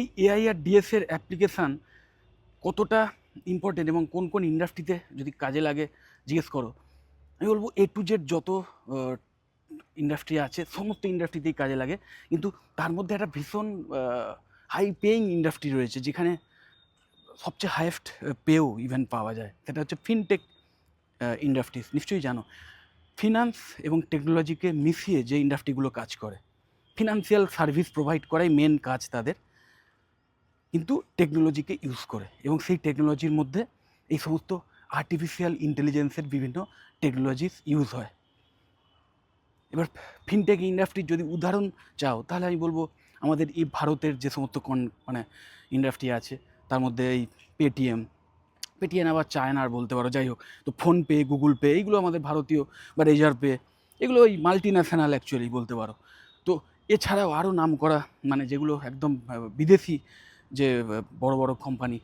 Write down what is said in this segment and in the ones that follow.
এই এআই আর ডিএস এর অ্যাপ্লিকেশান কতটা ইম্পর্টেন্ট এবং কোন কোন ইন্ডাস্ট্রিতে যদি কাজে লাগে জিজ্ঞেস করো, আমি বলবো এ টু জেড যত ইন্ডাস্ট্রি আছে সমস্ত ইন্ডাস্ট্রিতেই কাজে লাগে। কিন্তু তার মধ্যে একটা ভীষণ হাই পেইং ইন্ডাস্ট্রি রয়েছে যেখানে সবচেয়ে হাইয়েস্ট পেও ইভেন পাওয়া যায়, সেটা হচ্ছে ফিনটেক ইন্ডাস্ট্রিজ। নিশ্চয়ই জানো, ফিনান্স এবং টেকনোলজিকে মিশিয়ে যে ইন্ডাস্ট্রিগুলো কাজ করে, ফিনান্সিয়াল সার্ভিস প্রোভাইড করাই মেন কাজ তাদের, কিন্তু টেকনোলজিকে ইউজ করে। এবং সেই টেকনোলজির মধ্যে এই সমস্ত আর্টিফিশিয়াল ইন্টেলিজেন্সের বিভিন্ন টেকনোলজিস ইউজ হয়। এবার ফিনটেক ইন্ডাস্ট্রির যদি উদাহরণ চাও তাহলে আমি বলবো আমাদের এই ভারতের যে সমস্ত মানে ইন্ডাস্ট্রি আছে তার মধ্যে এই পেটিএম, আবার চায়নার বলতে পারো, যাই হোক। তো ফোনপে, গুগল পে, এইগুলো আমাদের ভারতীয়, বা রেজার পে, এগুলো ওই মাল্টি ন্যাশনাল অ্যাকচুয়ালি বলতে পারো। তো এছাড়াও আরও নাম করা মানে যেগুলো একদম বিদেশি যে বড় বড় কোম্পানি,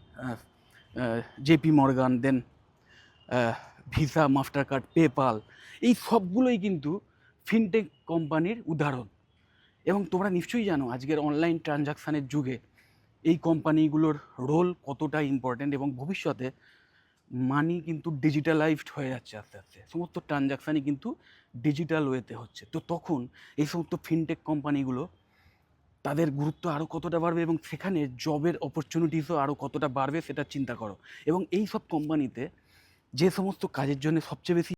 জেপি মর্গান, দেন ভিসা, মাস্টার কার্ড, পেপাল, এই সবগুলোই কিন্তু ফিনটেক কোম্পানির উদাহরণ। এবং তোমরা নিশ্চয়ই জানো আজকের অনলাইন ট্রানজাকশানের যুগে এই কোম্পানিগুলোর রোল কতটা ইম্পর্ট্যান্ট, এবং ভবিষ্যতে মানি কিন্তু ডিজিটালাইজড হয়ে যাচ্ছে আস্তে আস্তে, সমস্ত ট্রানজাকশানই কিন্তু ডিজিটাল ওয়েতে হচ্ছে। তো তখন এই সমস্ত ফিনটেক কোম্পানিগুলো তাদের গুরুত্ব আরও কতটা বাড়বে, এবং সেখানে জবের অপরচুনিটিসও আরও কতটা বাড়বে সেটা চিন্তা করো। এবং এই সব কোম্পানিতে যে সমস্ত কাজের জন্য সবচেয়ে বেশি